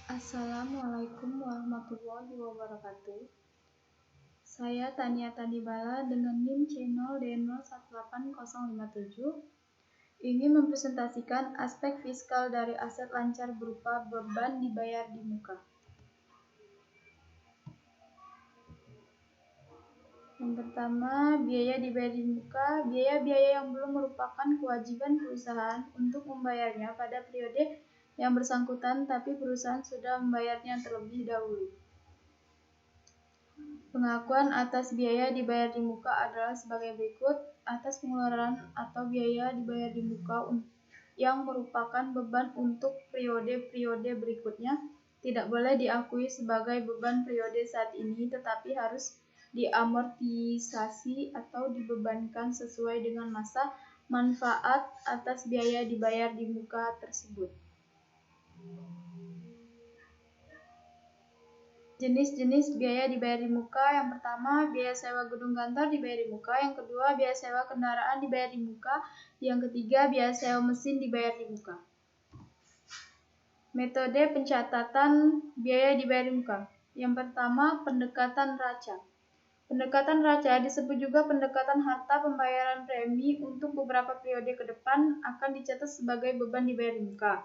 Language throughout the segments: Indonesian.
Assalamualaikum warahmatullahi wabarakatuh. Saya Tania Tanibala dengan NIM C0D018057 ingin mempresentasikan aspek fiskal dari aset lancar berupa beban dibayar di muka. Yang pertama, biaya dibayar di muka, biaya-biaya yang belum merupakan kewajiban perusahaan untuk membayarnya pada periode yang bersangkutan, tapi perusahaan sudah membayarnya terlebih dahulu. Pengakuan atas biaya dibayar di muka adalah sebagai berikut. Atas pengeluaran atau biaya dibayar di muka yang merupakan beban untuk periode-periode berikutnya tidak boleh diakui sebagai beban periode saat ini, tetapi harus diamortisasi atau dibebankan sesuai dengan masa manfaat atas biaya dibayar di muka tersebut. Jenis-jenis biaya dibayar di muka. Yang pertama, biaya sewa gedung kantor dibayar di muka. Yang kedua, biaya sewa kendaraan dibayar di muka. Yang ketiga, biaya sewa mesin dibayar di muka. Metode pencatatan biaya dibayar di muka. Yang pertama, pendekatan raca. Pendekatan raca disebut juga pendekatan harta pembayaran premi untuk beberapa periode ke depan akan dicatat sebagai beban dibayar di muka.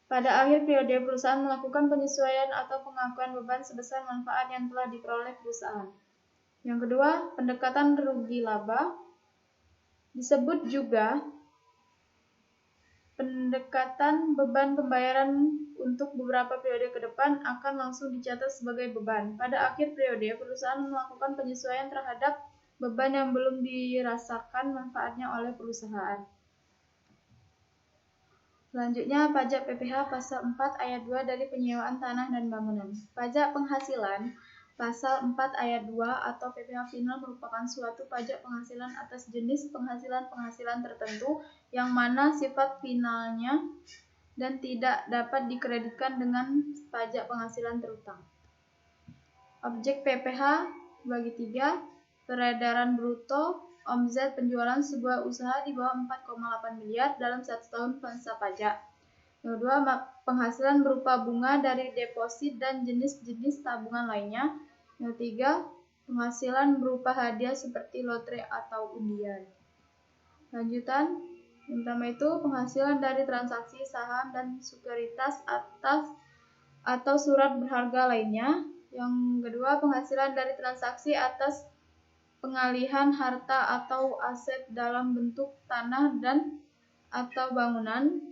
Pada akhir periode, perusahaan melakukan penyesuaian atau pengakuan beban sebesar manfaat yang telah diperoleh perusahaan. Yang kedua, pendekatan rugi laba disebut juga pendekatan beban pembayaran untuk beberapa periode ke depan akan langsung dicatat sebagai beban. Pada akhir periode, perusahaan melakukan penyesuaian terhadap beban yang belum dirasakan manfaatnya oleh perusahaan. Selanjutnya, pajak PPh pasal 4 ayat 2 dari penyewaan tanah dan bangunan. Pajak penghasilan pasal 4 ayat 2 atau PPh final merupakan suatu pajak penghasilan atas jenis penghasilan tertentu yang mana sifat finalnya dan tidak dapat dikreditkan dengan pajak penghasilan terutang. Objek PPh bagi 3, peredaran bruto, omzet penjualan sebuah usaha di bawah 4,8 miliar dalam 1 tahun masa pajak. Yang kedua, penghasilan berupa bunga dari deposit dan jenis-jenis tabungan lainnya. Yang ketiga, penghasilan berupa hadiah seperti lotre atau undian. Lanjutan, yang pertama itu penghasilan dari transaksi saham dan sekuritas atas atau surat berharga lainnya. Yang kedua, penghasilan dari transaksi atas pengalihan harta atau aset dalam bentuk tanah dan atau bangunan,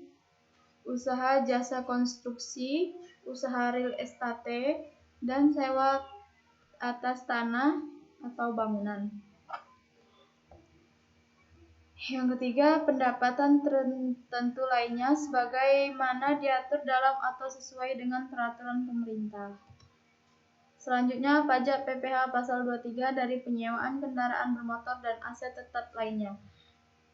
usaha jasa konstruksi, usaha real estate, dan sewa atas tanah atau bangunan. Yang ketiga, pendapatan tertentu lainnya sebagaimana diatur dalam atau sesuai dengan peraturan pemerintah. Selanjutnya, pajak PPh pasal 23 dari penyewaan kendaraan bermotor dan aset tetap lainnya.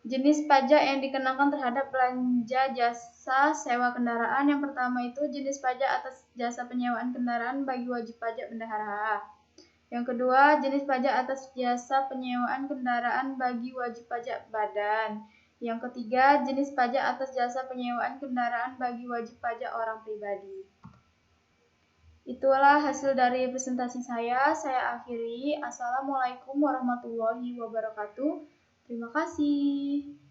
Jenis pajak yang dikenakan terhadap belanja jasa sewa kendaraan. Yang pertama itu jenis pajak atas jasa penyewaan kendaraan bagi wajib pajak bendahara. Yang kedua, jenis pajak atas jasa penyewaan kendaraan bagi wajib pajak badan. Yang ketiga, jenis pajak atas jasa penyewaan kendaraan bagi wajib pajak orang pribadi. Itulah hasil dari presentasi saya akhiri. Assalamualaikum warahmatullahi wabarakatuh. Terima kasih.